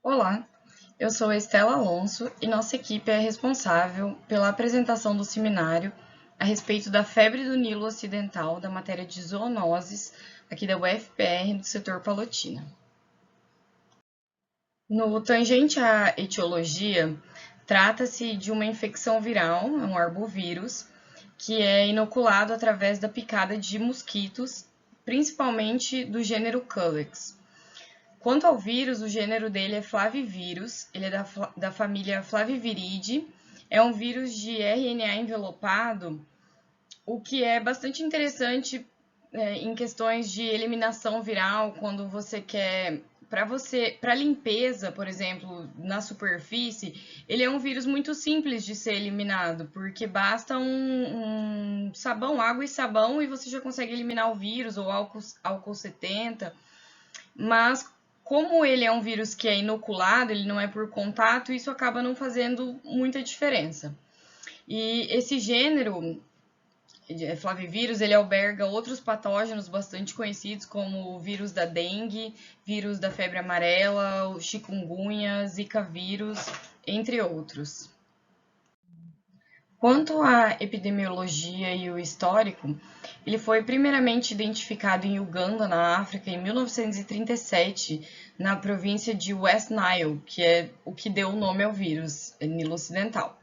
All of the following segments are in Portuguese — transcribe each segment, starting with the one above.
Olá, eu sou Estela Alonso e nossa equipe é responsável pela apresentação do seminário a respeito da febre do Nilo Ocidental, da matéria de zoonoses, aqui da UFPR, do setor Palotina. No tangente à etiologia, trata-se de uma infecção viral, um arbovírus, que é inoculado através da picada de mosquitos, principalmente do gênero Culex. Quanto ao vírus, o gênero dele é Flavivírus, ele é da família Flaviviridae, é um vírus de RNA envelopado, o que é bastante interessante em questões de eliminação viral, quando você quer, para limpeza, por exemplo, na superfície, ele é um vírus muito simples de ser eliminado, porque basta um sabão, água e sabão, e você já consegue eliminar o vírus, ou álcool 70, mas como ele é um vírus que é inoculado, ele não é por contato, isso acaba não fazendo muita diferença. E esse gênero, Flavivírus, ele alberga outros patógenos bastante conhecidos, como o vírus da dengue, vírus da febre amarela, o chikungunya, zika vírus, entre outros. Quanto à epidemiologia e o histórico, ele foi primeiramente identificado em Uganda, na África, em 1937, na província de West Nile, que é o que deu o nome ao vírus, Nilo Ocidental.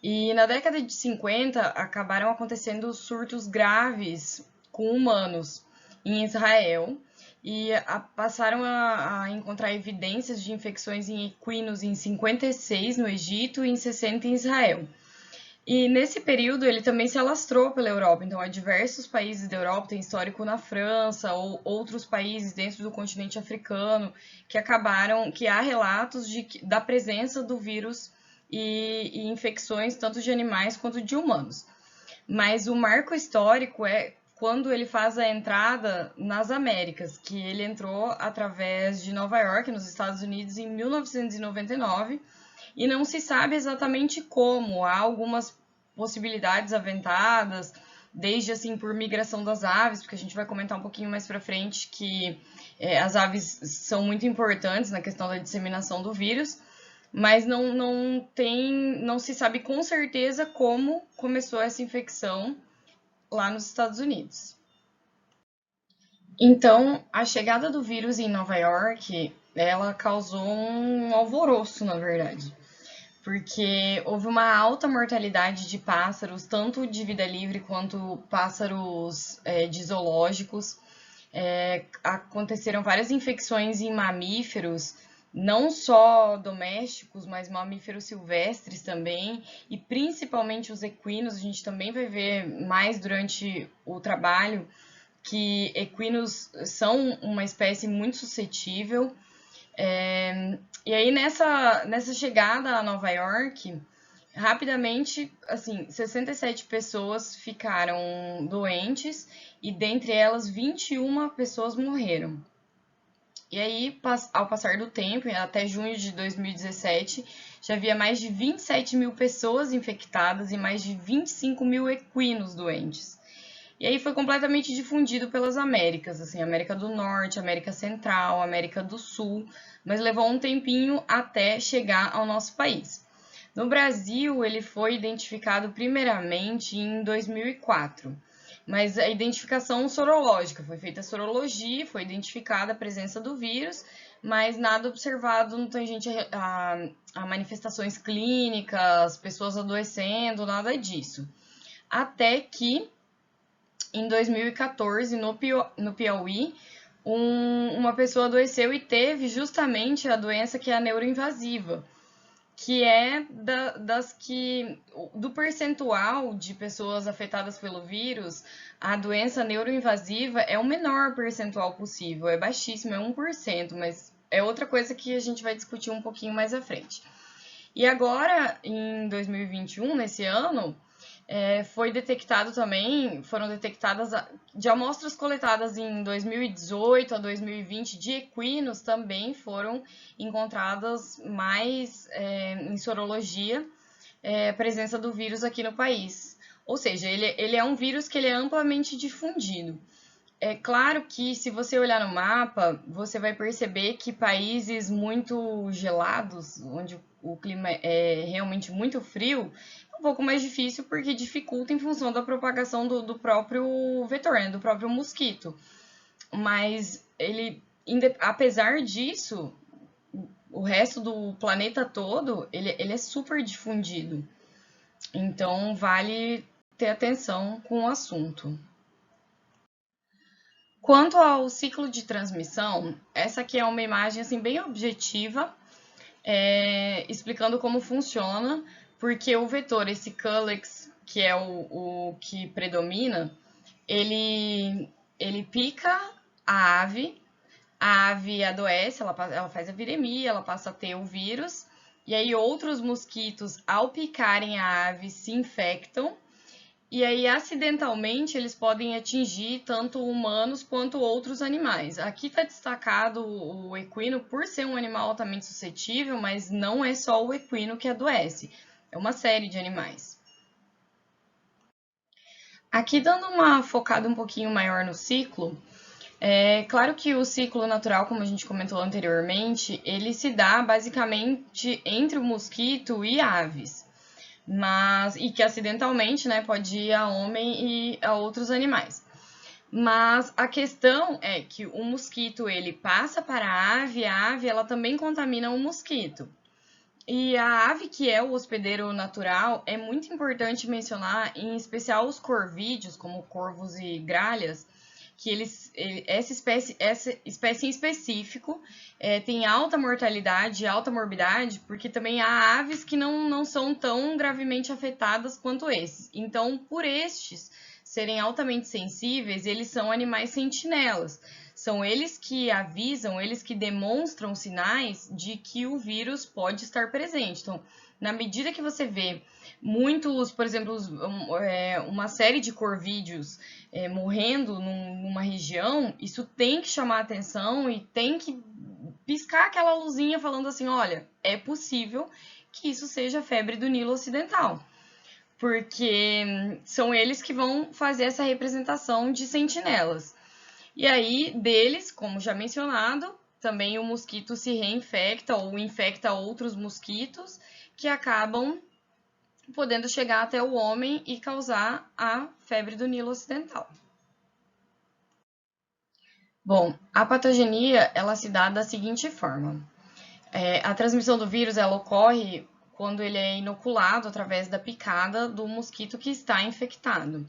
E na década de 50, acabaram acontecendo surtos graves com humanos em Israel, e passaram a encontrar evidências de infecções em equinos em 56 no Egito e em 60 em Israel. E nesse período ele também se alastrou pela Europa, então há diversos países da Europa, tem histórico na França ou outros países dentro do continente africano que há relatos da presença do vírus e infecções tanto de animais quanto de humanos. Mas o marco histórico é quando ele faz a entrada nas Américas, que ele entrou através de Nova York, nos Estados Unidos, em 1999, e não se sabe exatamente como. Há algumas possibilidades aventadas, desde assim por migração das aves, porque a gente vai comentar um pouquinho mais para frente que as aves são muito importantes na questão da disseminação do vírus, mas não se sabe com certeza como começou essa infecção lá nos Estados Unidos. Então, a chegada do vírus em Nova York, ela causou um alvoroço, na verdade, porque houve uma alta mortalidade de pássaros, tanto de vida livre quanto pássaros de zoológicos. Aconteceram várias infecções em mamíferos, não só domésticos, mas mamíferos silvestres também, e principalmente os equinos. A gente também vai ver mais durante o trabalho que equinos são uma espécie muito suscetível. E aí, nessa chegada a Nova York, rapidamente, assim, 67 pessoas ficaram doentes e dentre elas 21 pessoas morreram. E aí, ao passar do tempo, até junho de 2017, já havia mais de 27 mil pessoas infectadas e mais de 25 mil equinos doentes. E aí foi completamente difundido pelas Américas, assim, América do Norte, América Central, América do Sul, mas levou um tempinho até chegar ao nosso país. No Brasil, ele foi identificado primeiramente em 2004, mas a identificação sorológica, foi feita a sorologia, foi identificada a presença do vírus, mas nada observado no tangente a manifestações clínicas, pessoas adoecendo, nada disso. Até que em 2014, no Piauí, uma pessoa adoeceu e teve justamente a doença que é a neuroinvasiva, que é do percentual de pessoas afetadas pelo vírus, a doença neuroinvasiva é o menor percentual possível, é baixíssimo, é 1%, mas é outra coisa que a gente vai discutir um pouquinho mais à frente. E agora, em 2021, nesse ano, foi detectado também, foram detectadas de amostras coletadas em 2018 a 2020 de equinos, também foram encontradas mais em sorologia presença do vírus aqui no país. Ou seja, ele é um vírus que ele é amplamente difundido. É claro que se você olhar no mapa, você vai perceber que países muito gelados, onde o clima é realmente muito frio, é um pouco mais difícil porque dificulta em função da propagação do próprio vetor, né, do próprio mosquito. Mas apesar disso, o resto do planeta todo, ele é super difundido. Então, vale ter atenção com o assunto. Quanto ao ciclo de transmissão, essa aqui é uma imagem assim bem objetiva, explicando como funciona, porque o vetor, esse Culex, que é o que predomina, ele pica a ave adoece, ela faz a viremia, ela passa a ter o vírus, e aí outros mosquitos, ao picarem a ave, se infectam, e aí acidentalmente eles podem atingir tanto humanos quanto outros animais. Aqui está destacado o equino por ser um animal altamente suscetível, mas não é só o equino que adoece, é uma série de animais. Aqui dando uma focada um pouquinho maior no ciclo, é claro que o ciclo natural, como a gente comentou anteriormente, ele se dá basicamente entre o mosquito e aves, e que acidentalmente, né, pode ir a homem e a outros animais. Mas a questão é que o mosquito ele passa para a ave ela também contamina o mosquito. E a ave que é o hospedeiro natural, é muito importante mencionar, em especial os corvídeos, como corvos e gralhas, que essa espécie em específico tem alta mortalidade e alta morbidade, porque também há aves que não são tão gravemente afetadas quanto esses. Então, por estes serem altamente sensíveis, eles são animais sentinelas. São eles que avisam, eles que demonstram sinais de que o vírus pode estar presente. Então, na medida que você vê muitos, por exemplo, uma série de corvídeos morrendo numa região, isso tem que chamar atenção e tem que piscar aquela luzinha falando assim, olha, é possível que isso seja febre do Nilo Ocidental, porque são eles que vão fazer essa representação de sentinelas. E aí, deles, como já mencionado, também o mosquito se reinfecta ou infecta outros mosquitos que acabam podendo chegar até o homem e causar a febre do Nilo Ocidental. Bom, a patogenia ela se dá da seguinte forma: a transmissão do vírus ela ocorre quando ele é inoculado através da picada do mosquito que está infectado.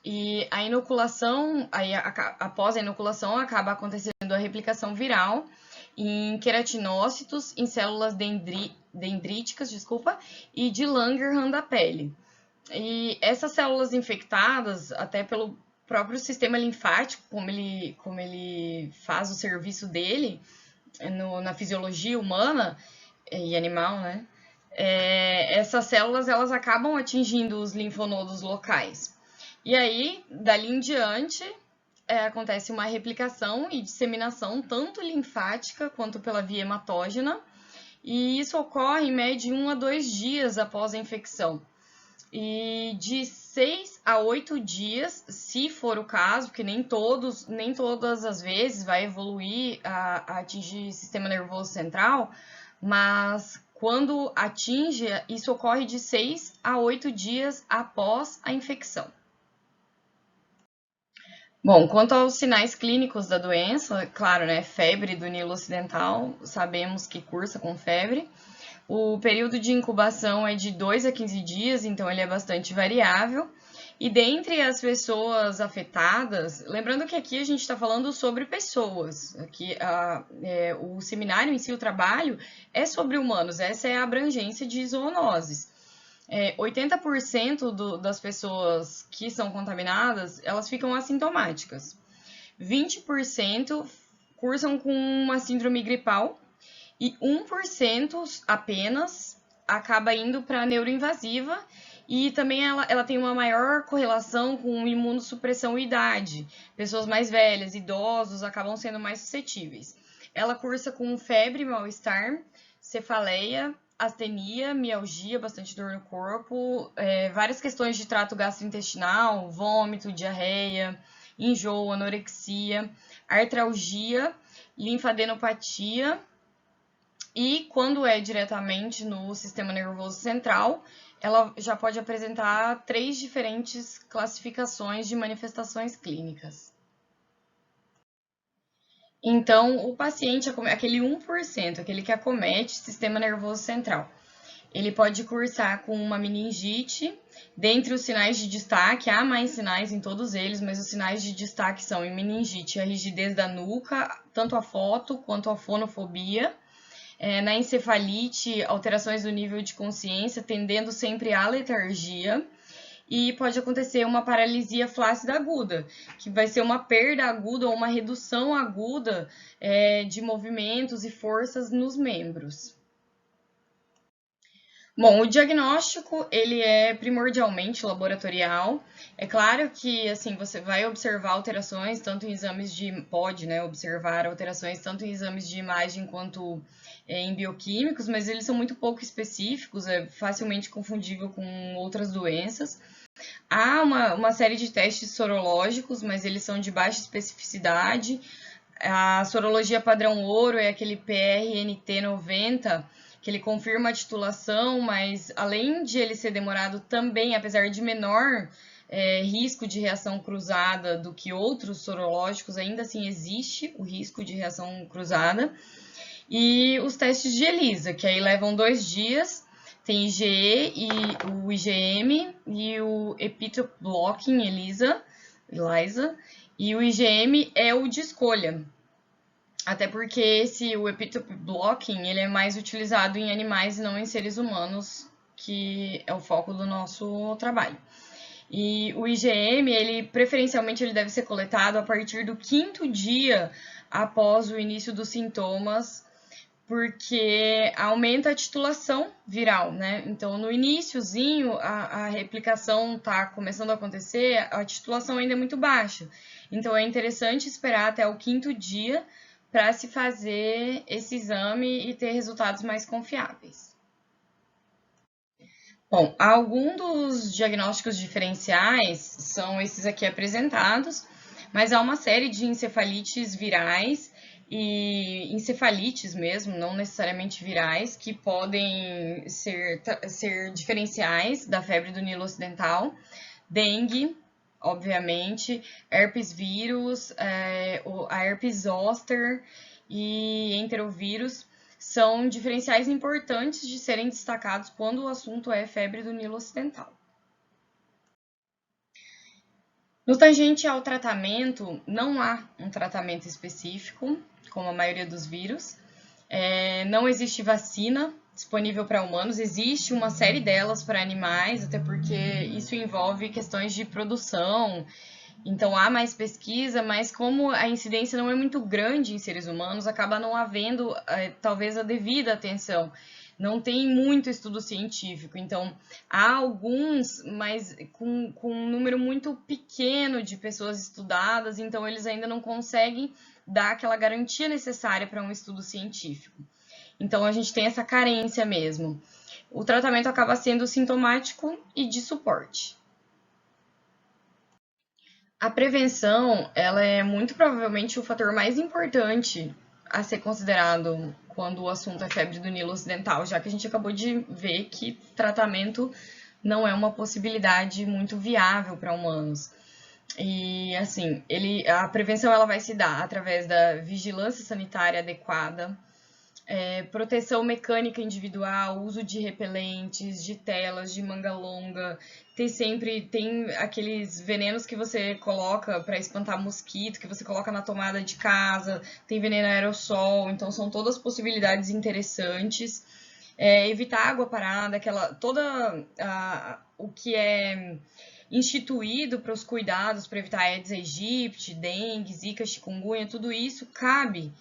E a inoculação, após a inoculação, acaba acontecendo a replicação viral em queratinócitos, em células dendríticas, e de Langerhans da pele. E essas células infectadas, até pelo próprio sistema linfático, como ele faz o serviço dele na fisiologia humana e animal, né? Essas células elas acabam atingindo os linfonodos locais. E aí, dali em diante, acontece uma replicação e disseminação tanto linfática quanto pela via hematógena, e isso ocorre em média 1 a 2 dias após a infecção. E de 6 a 8 dias, se for o caso, porque nem todas as vezes vai evoluir a atingir sistema nervoso central, mas quando atinge, isso ocorre de 6 a 8 dias após a infecção. Bom, quanto aos sinais clínicos da doença, claro, né, febre do Nilo Ocidental, sabemos que cursa com febre. O período de incubação é de 2 a 15 dias, então ele é bastante variável. E dentre as pessoas afetadas, lembrando que aqui a gente está falando sobre pessoas, aqui o seminário em si, o trabalho, é sobre humanos, essa é a abrangência de zoonoses. 80% das pessoas que são contaminadas, elas ficam assintomáticas. 20% cursam com uma síndrome gripal e 1% apenas acaba indo para a neuroinvasiva, e também ela tem uma maior correlação com imunossupressão e idade. Pessoas mais velhas, idosos, acabam sendo mais suscetíveis. Ela cursa com febre, mal-estar, cefaleia, astenia, mialgia, bastante dor no corpo, várias questões de trato gastrointestinal, vômito, diarreia, enjoo, anorexia, artralgia, linfadenopatia. E quando é diretamente no sistema nervoso central, ela já pode apresentar 3 diferentes classificações de manifestações clínicas. Então, o paciente, aquele 1%, aquele que acomete o sistema nervoso central, ele pode cursar com uma meningite. Dentre os sinais de destaque, há mais sinais em todos eles, mas os sinais de destaque são em meningite, a rigidez da nuca, tanto a foto quanto a fonofobia. Na encefalite, alterações do nível de consciência, tendendo sempre à letargia. E pode acontecer uma paralisia flácida aguda, que vai ser uma perda aguda ou uma redução aguda de movimentos e forças nos membros. Bom, o diagnóstico, ele é primordialmente laboratorial. É claro que, assim, você vai observar alterações, tanto em exames pode, né, observar alterações tanto em exames de imagem quanto em bioquímicos, mas eles são muito pouco específicos, é facilmente confundível com outras doenças. Há uma série de testes sorológicos, mas eles são de baixa especificidade. A sorologia padrão ouro é aquele PRNT90, que ele confirma a titulação, mas além de ele ser demorado também, apesar de menor risco de reação cruzada do que outros sorológicos, ainda assim existe o risco de reação cruzada. E os testes de ELISA, que aí levam 2 dias, tem IgE e o IgM e o epitope blocking ELISA, e o IgM é o de escolha. Até porque o epitope blocking, ele é mais utilizado em animais e não em seres humanos, que é o foco do nosso trabalho. E o IgM, preferencialmente ele deve ser coletado a partir do 5º dia após o início dos sintomas, porque aumenta a titulação viral, né? Então, no iniciozinho, a replicação está começando a acontecer, a titulação ainda é muito baixa. Então, é interessante esperar até o 5º dia para se fazer esse exame e ter resultados mais confiáveis. Bom, alguns dos diagnósticos diferenciais são esses aqui apresentados, mas há uma série de encefalites virais e encefalites mesmo, não necessariamente virais, que podem ser diferenciais da febre do Nilo Ocidental, dengue, obviamente, herpes vírus, a herpes zoster e enterovírus são diferenciais importantes de serem destacados quando o assunto é febre do Nilo Ocidental. No tangente ao tratamento, não há um tratamento específico, como a maioria dos vírus. Não existe vacina disponível para humanos, existe uma série delas para animais, até porque isso envolve questões de produção, então há mais pesquisa, mas como a incidência não é muito grande em seres humanos, acaba não havendo talvez a devida atenção. Não tem muito estudo científico, então há alguns, mas com um número muito pequeno de pessoas estudadas, então eles ainda não conseguem dar aquela garantia necessária para um estudo científico. Então, a gente tem essa carência mesmo. O tratamento acaba sendo sintomático e de suporte. A prevenção, ela é muito provavelmente o fator mais importante a ser considerado quando o assunto é febre do Nilo Ocidental, já que a gente acabou de ver que tratamento não é uma possibilidade muito viável para humanos. E assim, a prevenção ela vai se dar através da vigilância sanitária adequada, proteção mecânica individual, uso de repelentes, de telas, de manga longa. Tem aqueles venenos que você coloca para espantar mosquito, que você coloca na tomada de casa, tem veneno aerossol, então são todas possibilidades interessantes. Evitar água parada, o que é instituído para os cuidados para evitar Aedes aegypti, dengue, zika, chikungunya, tudo isso cabe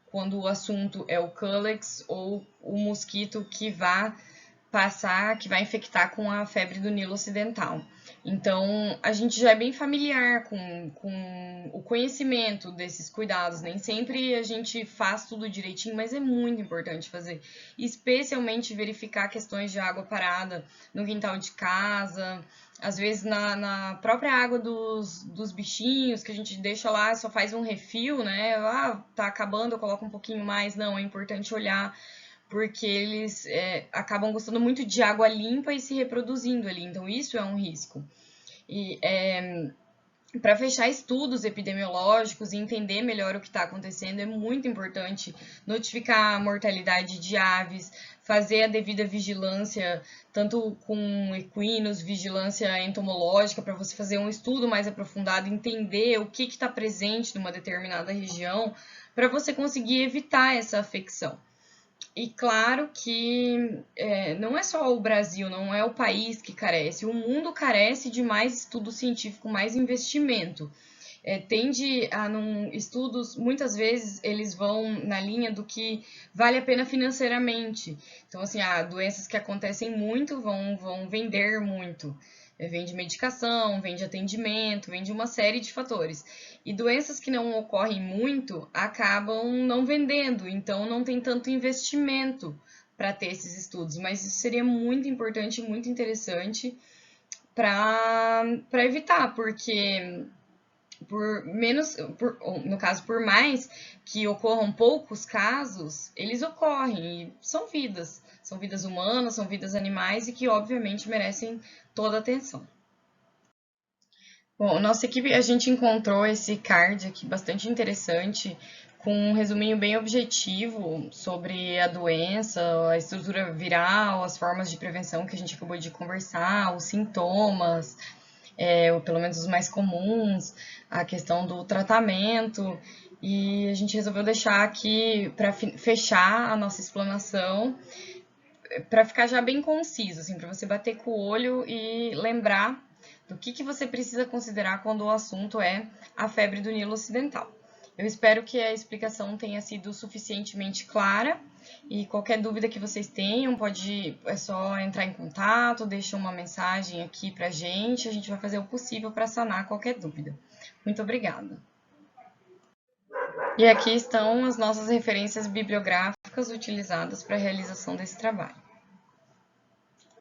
quando o assunto é o Culex ou o mosquito que vá passar, que vai infectar com a febre do Nilo Ocidental. Então, a gente já é bem familiar com o conhecimento desses cuidados. Nem sempre a gente faz tudo direitinho, mas é muito importante fazer. Especialmente verificar questões de água parada no quintal de casa, às vezes na própria água dos bichinhos, que a gente deixa lá, só faz um refil, né? Ah, tá acabando, eu coloco um pouquinho mais. Não, é importante olhar, porque eles acabam gostando muito de água limpa e se reproduzindo ali, então isso é um risco. E para fechar estudos epidemiológicos e entender melhor o que está acontecendo, é muito importante notificar a mortalidade de aves, fazer a devida vigilância, tanto com equinos, vigilância entomológica, para você fazer um estudo mais aprofundado, entender o que está presente numa determinada região, para você conseguir evitar essa afecção. E claro que não é só o Brasil, não é o país que carece, o mundo carece de mais estudo científico, mais investimento. Tende a estudos, muitas vezes eles vão na linha do que vale a pena financeiramente. Então, assim, doenças que acontecem muito vão vender muito. Vende medicação, vende atendimento, vende uma série de fatores. E doenças que não ocorrem muito acabam não vendendo, então não tem tanto investimento para ter esses estudos. Mas isso seria muito importante, muito interessante para evitar, porque no caso, por mais que ocorram poucos casos, eles ocorrem e são vidas humanas, são vidas animais e que obviamente merecem toda a atenção. Bom, nossa equipe, a gente encontrou esse card aqui bastante interessante, com um resuminho bem objetivo sobre a doença, a estrutura viral, as formas de prevenção que a gente acabou de conversar, os sintomas, ou pelo menos os mais comuns, a questão do tratamento, e a gente resolveu deixar aqui para fechar a nossa explanação, para ficar já bem conciso, assim, para você bater com o olho e lembrar do que você precisa considerar quando o assunto é a febre do Nilo Ocidental. Eu espero que a explicação tenha sido suficientemente clara e qualquer dúvida que vocês tenham, é só entrar em contato, deixa uma mensagem aqui pra gente, a gente vai fazer o possível para sanar qualquer dúvida. Muito obrigada. E aqui estão as nossas referências bibliográficas utilizadas para a realização desse trabalho.